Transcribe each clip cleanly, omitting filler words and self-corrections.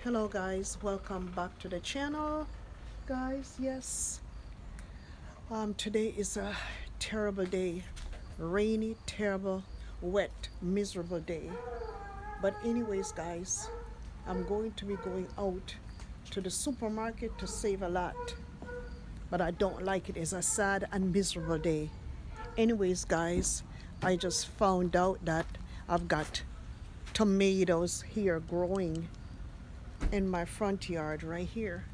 Hello guys, welcome back to the channel guys. Yes, today is a terrible day, rainy, terrible, wet, miserable day. But anyways guys, I'm going to be going out to the supermarket to save a lot, but I don't like it. It's a sad and miserable day. Anyways guys, I just found out that I've got tomatoes here growing in my front yard right here,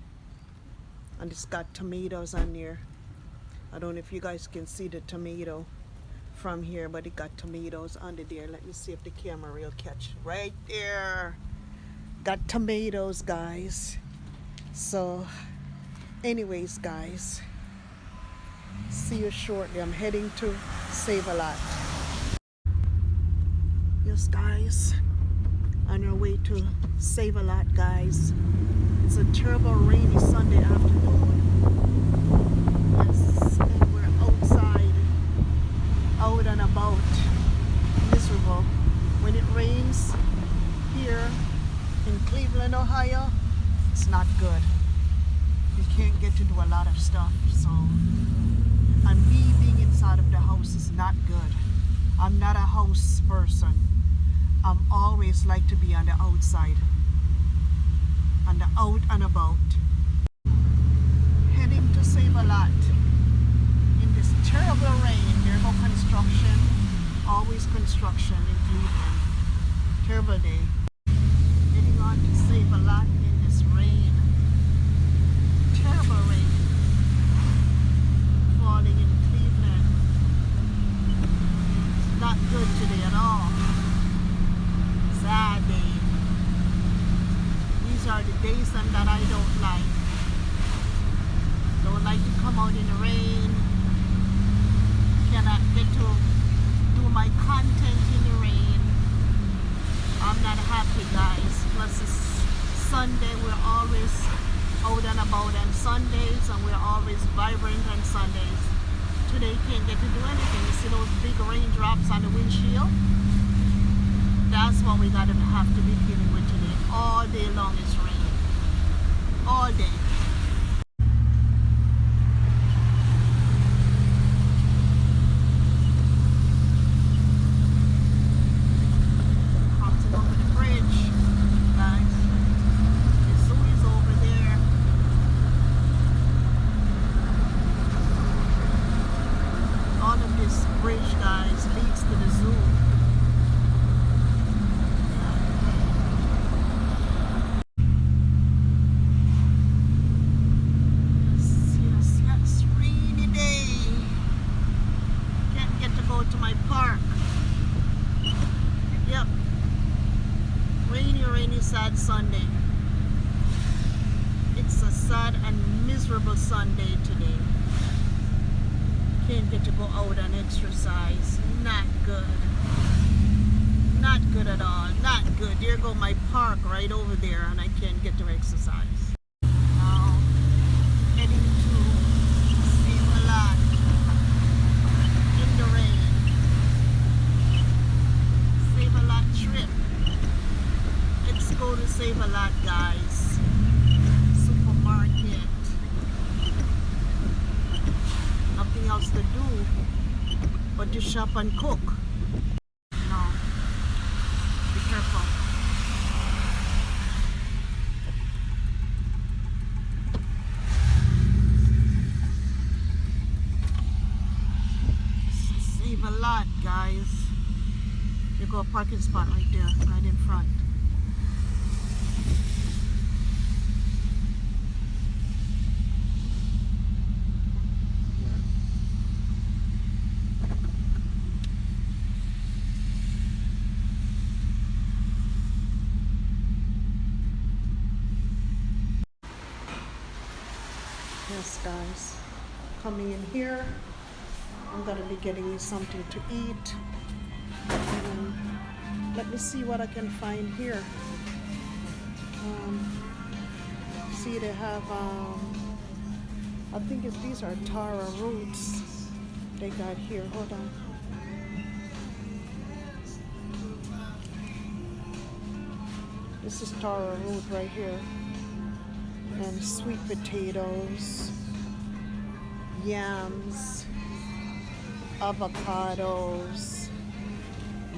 and it's got tomatoes on there. I don't know if you guys can see the tomato from here, but it got tomatoes under there. Let me see if the camera will catch right there. Got tomatoes guys. So anyways guys, see you shortly. I'm heading to Save a Lot. Yes guys, on our way to Save a Lot guys. It's a terrible rainy Sunday afternoon. Yes, and we're outside, out and about, miserable. When it rains here in Cleveland, Ohio, it's not good. You can't get to do a lot of stuff. So, and me being inside of the house is not good. I'm not a house person. I'm always like to be on the outside, on the out and about. Heading to Save a Lot in this terrible rain. There's no construction, always construction in Cleveland. Terrible day. Heading on to Save a Lot in this rain. Terrible rain falling in Cleveland. It's not good today at all. Sad day. These are the days that I don't like. Don't like to come out in the rain. Cannot get to do my content in the rain. I'm not happy guys. Plus it's Sunday. We're always out and about on Sundays, and we're always vibrant on Sundays. Today can't get to do anything. You see those big raindrops on the windshield? That's what we gotta have to be dealing with today. All day long is rain. All day. Crossing over the bridge, guys. The zoo is over there. All of this bridge, guys, leads to the zoo. To my park. Yep. Rainy, sad Sunday. It's a sad and miserable Sunday today. Can't get to go out and exercise. Not good. Not good at all. Not good. There go my park right over there, and I can't get to exercise. Now, heading to Save a Lot in the rain. Save a Lot trip. Let's go to Save a Lot guys. Supermarket. Nothing else to do but to shop and cook. No. Be careful. Save a Lot guys. You go a parking spot right there, right in front. Yes guys, coming in here, I'm gonna be getting me something to eat. Let me see what I can find here. See, they have, I think these are taro roots they got here. Hold on. This is taro root right here. And sweet potatoes, yams, avocados,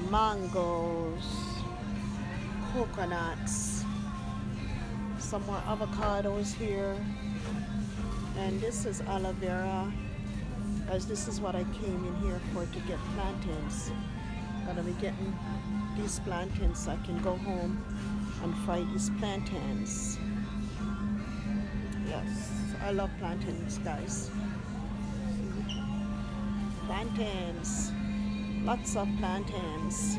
mangoes, coconuts, some more avocados here. And this is aloe vera. Guys, this is what I came in here for, to get plantains. Gonna be getting these plantains so I can go home and fry these plantains. Yes, I love plantains, guys. Plantains. Lots of plantains.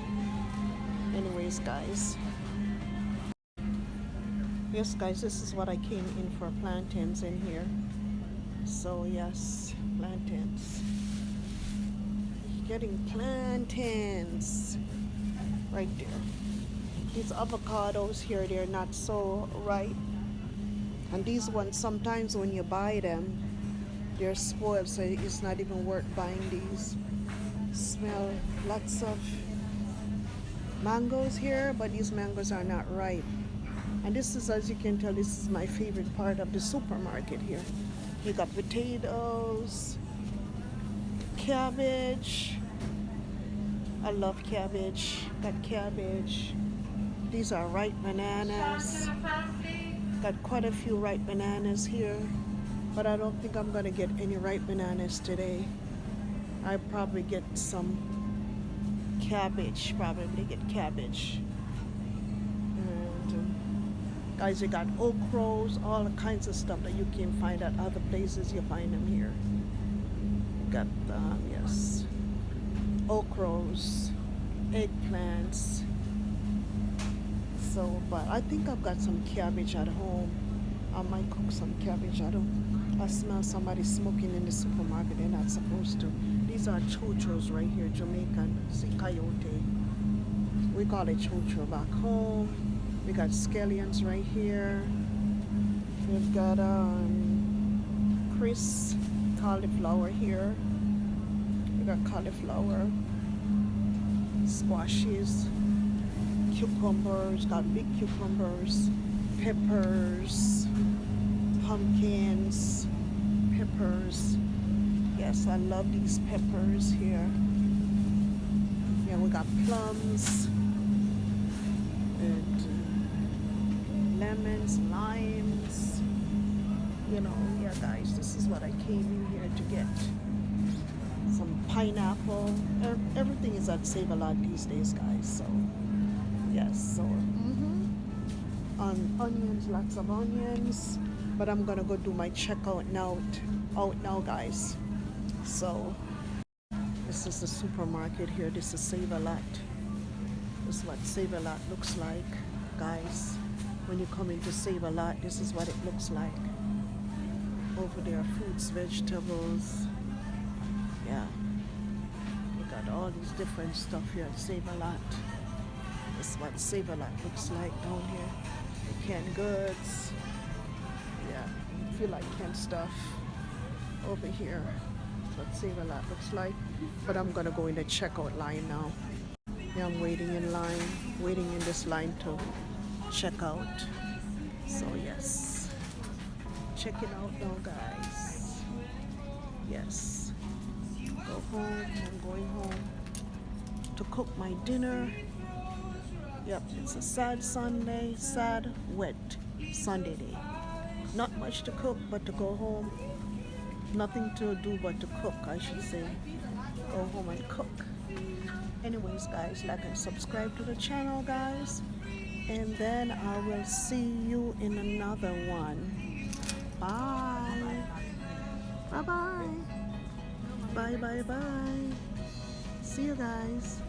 Anyways, guys. Yes, guys, this is what I came in for, plantains in here. So, yes, plantains. Getting plantains right there. These avocados here, they're not so ripe. And these ones, sometimes when you buy them, they're spoiled, so it's not even worth buying these. Smell lots of mangoes here, but these mangoes are not ripe. And this is, as you can tell, this is my favorite part of the supermarket here. You got potatoes, cabbage. I love cabbage. Got cabbage. These are ripe bananas. Got quite a few ripe bananas here, but I don't think I'm gonna get any ripe bananas today. I probably get some cabbage. Probably get cabbage. And guys, you got okras, all kinds of stuff that you can find at other places. You find them here. You got yes, okras, eggplants. So, but I think I've got some cabbage at home. I might cook some cabbage. I smell somebody smoking in the supermarket. They're not supposed to. These are chochos right here, Jamaican. See, coyote. We call it chocho back home. We got scallions right here. We've got crisp cauliflower here. We got cauliflower, squashes, cucumbers, got big cucumbers, peppers, pumpkins, peppers. Yes, I love these peppers here. Yeah, we got plums and lemons, limes. You know, yeah, guys, this is what I came in here to get. Some pineapple. Everything is at Save a Lot these days, guys. So, yes, so onions, lots of onions. But I'm gonna go do my checkout now. Out now, guys. So this is the supermarket here. This is Save a Lot. This is what Save a Lot looks like, guys. When you come into Save a Lot, this is what it looks like. Over there, fruits, vegetables. Yeah, we got all these different stuff here at Save a Lot. This is what Save a Lot looks like down here. The canned goods. Yeah, if you like canned stuff. Over here, that's what Save a Lot looks like. But I'm gonna go in the checkout line now. Yeah, I'm waiting in line, waiting in this line to check out. So yes, check it out now, guys. Yes, go home. I'm going home to cook my dinner. Yep, it's a sad Sunday, sad, wet Sunday day. Not much to cook, but to go home. Nothing to do but to cook, I should say. Go home and cook. Anyways, guys, like and subscribe to the channel, guys. And then I will see you in another one. Bye. Bye-bye. Bye, bye, bye. See you guys.